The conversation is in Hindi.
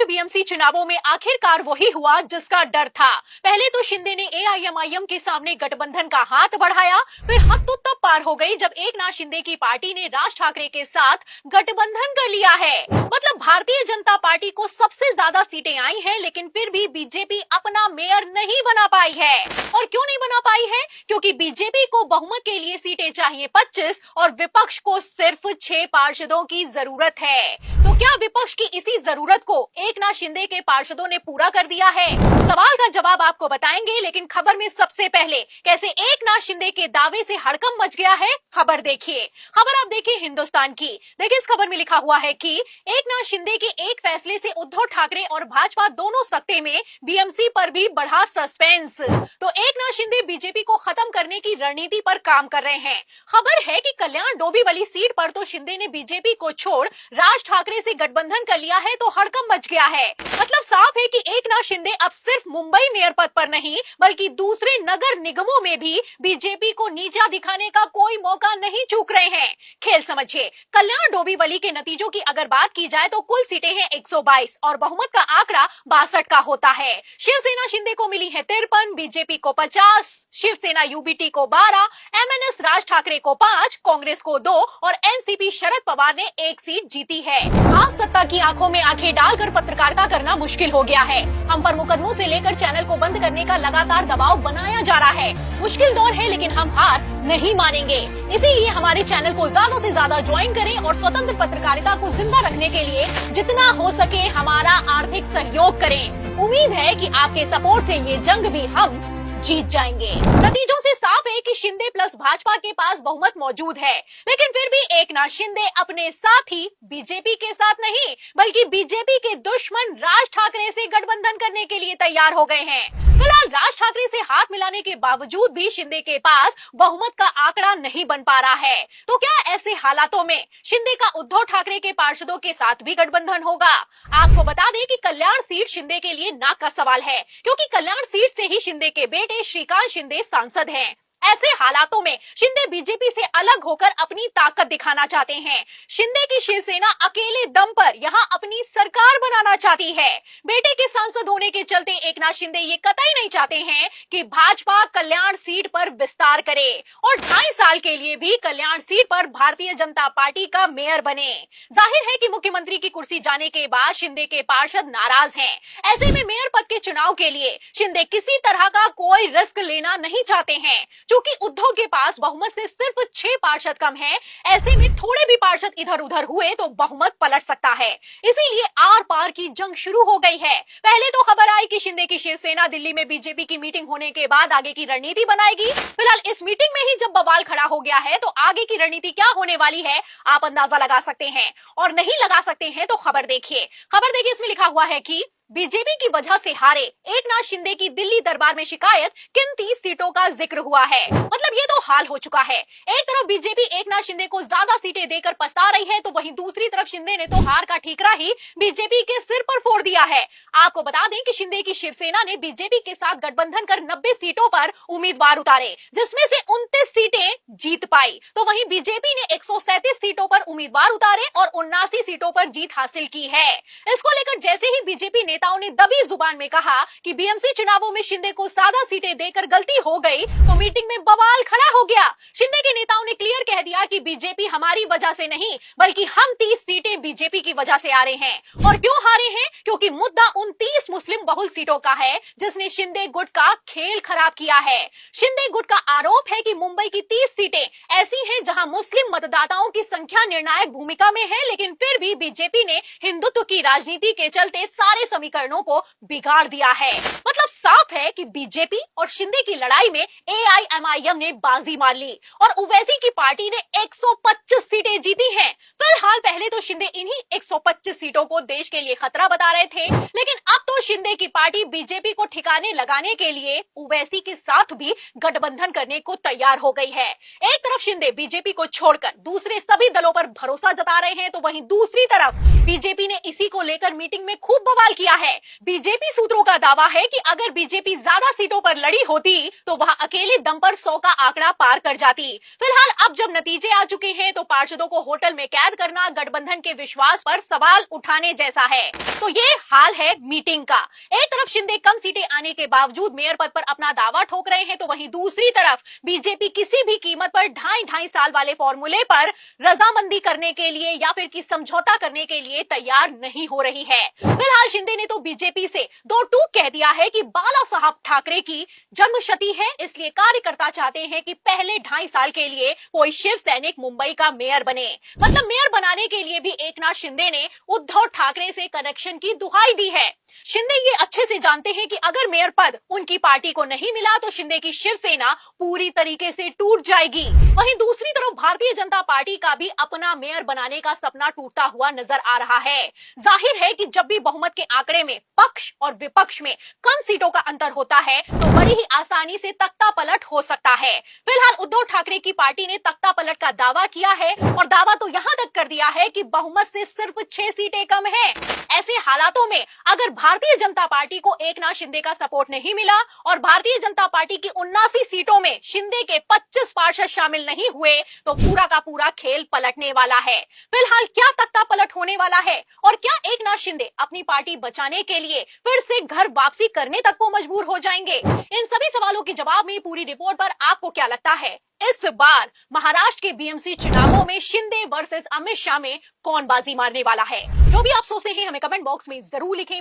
बीएमसी चुनावों में आखिरकार वही हुआ जिसका डर था। पहले तो शिंदे ने एआईएमआईएम के सामने गठबंधन का हाथ बढ़ाया, फिर हद तो तब पार हो गई जब एकनाथ शिंदे की पार्टी ने राज ठाकरे के साथ गठबंधन कर लिया है। मतलब भारतीय जनता पार्टी को सबसे ज्यादा सीटें आई हैं, लेकिन फिर भी बीजेपी अपना मेयर नहीं बना पाई है। और क्यों नहीं बना पाई है? क्योंकि बीजेपी को बहुमत के लिए सीटें चाहिए 25 और विपक्ष को सिर्फ 6 पार्षदों की जरूरत है। तो क्या विपक्ष की इसी जरूरत को एकनाथ शिंदे के पार्षदों ने पूरा कर दिया है? सवाल का जवाब आपको बताएंगे, लेकिन खबर में सबसे पहले कैसे एकनाथ शिंदे के दावे से हड़कंप मच गया है, खबर देखिए। खबर आप देखिए हिंदुस्तान की। देखिए इस खबर में लिखा हुआ है कि एकनाथ शिंदे के एक फैसले से उद्धव ठाकरे और भाजपा दोनों सत्ते में, बीएमसी पर भी बढ़ा सस्पेंस। तो एकनाथ शिंदे बीजेपी को खत्म करने की रणनीति पर काम कर रहे हैं। खबर है कि कल्याण डोंबिवली सीट पर तो शिंदे ने बीजेपी को छोड़ राज ठाकरे से गठबंधन कर लिया है, तो हड़कंप मच गया है। मतलब साफ है कि एकनाथ शिंदे अब सिर्फ मुंबई मेयर पद पर नहीं बल्कि दूसरे नगर निगमों में भी बीजेपी को नीचा दिखाने का कोई मौका नहीं चूक रहे हैं। खेल समझिए, कल्याण डोंबिवली के नतीजों की अगर बात की जाए तो कुल सीटें हैं 122 और बहुमत का आंकड़ा 62 का होता है। शिवसेना शिंदे को मिली है 53, बीजेपी को 50, शिवसेना यूबीटी को 12, एमएनएस राज ठाकरे को 5, कांग्रेस को 2 और एनसीपी शरद पवार ने 1 सीट जीती है। आज सत्ता की आंखों में आंखें डालकर पत्रकारिता करना मुश्किल हो गया है। हम पर मुकदमों से लेकर चैनल को बंद करने का लगातार दबाव बनाया जा रहा है। मुश्किल दौर है, लेकिन हम हार नहीं मानेंगे। इसीलिए हमारे चैनल को ज्यादा से ज्यादा ज्वाइन करें और स्वतंत्र पत्रकारिता को जिंदा रखने के लिए जितना हो सके हमारा आर्थिक सहयोग करें। उम्मीद है कि आपके सपोर्ट से ये जंग भी हम जीत जाएंगे। नतीजों से साफ है कि शिंदे प्लस भाजपा के पास बहुमत मौजूद है, लेकिन फिर भी एकनाथ शिंदे अपने साथी बीजेपी के साथ नहीं बल्कि बीजेपी के दुश्मन राज ठाकरे से गठबंधन करने के लिए तैयार हो गए हैं। फिलहाल राज ठाकरे से हाथ मिलाने के बावजूद भी शिंदे के पास बहुमत का आंकड़ा नहीं बन पा रहा है। तो क्या ऐसे हालातों में शिंदे का उद्धव ठाकरे के पार्षदों के साथ भी गठबंधन होगा? आपको बता दें कि कल्याण सीट शिंदे के लिए नाक का सवाल है, क्योंकि कल्याण सीट से ही शिंदे के बेटे श्रीकांत शिंदे सांसद हैं। ऐसे हालातों में शिंदे बीजेपी से अलग होकर अपनी ताकत दिखाना चाहते हैं। शिंदे की शिवसेना अकेले दम पर यहां अपनी सरकार बनाना चाहती है। बेटे के सांसद होने के चलते एकनाथ शिंदे ये कतई नहीं चाहते हैं कि भाजपा कल्याण सीट पर विस्तार करे और 2.5 साल के लिए भी कल्याण सीट पर भारतीय जनता पार्टी का मेयर बने। जाहिर है कि मुख्यमंत्री की कुर्सी जाने के बाद शिंदे के पार्षद नाराज हैं। ऐसे में मेयर पद के चुनाव के लिए शिंदे किसी तरह का कोई रिस्क लेना नहीं चाहते हैं। चूंकि उद्धव के पास बहुमत से सिर्फ 6 पार्षद कम हैं, ऐसे में थोड़े भी पार्षद इधर उधर हुए तो बहुमत पलट सकता है। इसीलिए आर पार की जंग शुरू हो गई है। पहले तो खबर आई कि शिंदे की शिवसेना दिल्ली में बीजेपी की मीटिंग होने के बाद आगे की रणनीति बनाएगी। फिलहाल इस मीटिंग में ही जब बवाल खड़ा हो गया है, तो आगे की रणनीति क्या होने वाली है आप अंदाजा लगा सकते हैं, और नहीं लगा सकते हैं तो खबर देखिए। इसमें लिखा हुआ है कि बीजेपी की वजह से हारे एकनाथ शिंदे की दिल्ली दरबार में शिकायत, किन 30 सीटों का जिक्र हुआ है। मतलब ये तो हाल हो चुका है। एक तरफ बीजेपी एकनाथ शिंदे को ज्यादा सीटें देकर पछता रही है, तो वहीं दूसरी तरफ शिंदे ने तो हार का ठीकरा ही बीजेपी के सिर पर फोड़ दिया है। आपको बता दें कि शिंदे की शिवसेना ने बीजेपी के साथ गठबंधन कर 90 सीटों पर उम्मीदवार उतारे, जिसमें से 29 सीटें जीत पाई। तो वहीं बीजेपी ने 137 सीटों पर उम्मीदवार उतारे और 79 सीटों पर जीत हासिल की है। इसको लेकर जैसे ही बीजेपी नेताओं ने दबी जुबान में कहा कि बीएमसी चुनावों में शिंदे को ज्यादा सीटें देकर गलती हो गई, तो मीटिंग में बवाल खड़ा हो गया। शिंदे के नेताओं ने क्लियर कह दिया कि बीजेपी हमारी वजह से नहीं बल्कि हम 30 सीटें बीजेपी की वजह से हारे हैं। और क्यों हारे हैं? क्योंकि मुद्दा उन 30 मुस्लिम बहुल सीटों का है जिसने शिंदे गुट का खेल खराब किया है। शिंदे गुट का आरोप है कि मुंबई की 30 सीटें ऐसी हैं जहां मुस्लिम मतदाताओं की संख्या निर्णायक भूमिका में है, लेकिन फिर भी बीजेपी ने हिंदुत्व की राजनीति के चलते सारे समीकरणों को बिगाड़ दिया है। मतलब साफ है कि बीजेपी और शिंदे की लड़ाई में एआईएमआईएम ने बाजी मार ली और ओवैसी की पार्टी ने 125 सीटें जीती हैं। फिलहाल पहले तो शिंदे इन्हीं 125 सीटों को देश के लिए खतरा बता रहे थे, लेकिन अब तो शिंदे की पार्टी बीजेपी को ठिकाने लगाने के लिए ओवैसी के साथ भी गठबंधन करने को तैयार हो गई है। एक तरफ शिंदे बीजेपी को छोड़कर दूसरे सभी दलों पर भरोसा जता रहे हैं, तो वहीं दूसरी तरफ बीजेपी ने इसी को लेकर मीटिंग में खूब बवाल किया है। बीजेपी सूत्रों का दावा है कि अगर अगर बीजेपी ज्यादा सीटों पर लड़ी होती तो वह अकेले दम पर 100 का आंकड़ा पार कर जाती। फिलहाल अब जब नतीजे आ चुके हैं तो पार्षदों को होटल में कैद करना गठबंधन के विश्वास पर सवाल उठाने जैसा है। तो ये हाल है मीटिंग का। एक तरफ शिंदे कम सीटें आने के बावजूद मेयर पद पर अपना दावा ठोक रहे हैं, तो वहीं दूसरी तरफ बीजेपी किसी भी कीमत पर ढाई साल वाले फॉर्मूले पर रजामंदी करने के लिए या फिर की समझौता करने के लिए तैयार नहीं हो रही है। फिलहाल शिंदे ने तो बीजेपी से दो टूक कह दिया है कि बाला साहब ठाकरे की जन्मशती है, इसलिए कार्यकर्ता चाहते हैं कि पहले 2.5 साल के लिए कोई शिव सैनिक मुंबई का मेयर बने। मतलब मेयर बनाने के लिए भी एकनाथ शिंदे ने उद्धव ठाकरे से कनेक्शन की दुहाई दी है। शिंदे ये अच्छे से जानते हैं कि अगर मेयर पद उनकी पार्टी को नहीं मिला तो शिंदे की शिवसेना पूरी तरीके से टूट जाएगी। वहीं दूसरी तरफ भारतीय जनता पार्टी का भी अपना मेयर बनाने का सपना टूटता हुआ नजर आ रहा है। जाहिर है कि जब भी बहुमत के आंकड़े में पक्ष और विपक्ष में कम सीटों का अंतर होता है तो बड़ी ही आसानी से तख्ता पलट हो सकता है। फिलहाल उद्धव ठाकरे की पार्टी ने तख्ता पलट का दावा किया है और दावा तो यहाँ तक कर दिया है कि बहुमत से सिर्फ 6 सीटें कम है। ऐसे हालातों में अगर भारतीय जनता पार्टी को एकनाथ शिंदे का सपोर्ट नहीं मिला और भारतीय जनता पार्टी की 79 सीटों में शिंदे के 25 पार्षद शामिल नहीं हुए तो पूरा का पूरा खेल पलटने वाला है। फिलहाल क्या तख्ता पलट होने वाला है और क्या एकनाथ शिंदे अपनी पार्टी बचाने के लिए फिर से घर वापसी करने तक को मजबूर हो जाएंगे? इन सभी सवालों के जवाब में पूरी रिपोर्ट पर आपको क्या लगता है? इस बार महाराष्ट्र के बीएमसी चुनावों में शिंदे वर्सेस अमित शाह में कौन बाजी मारने वाला है? जो भी आप सोचते हैं हमें कमेंट बॉक्स में जरूर लिखें।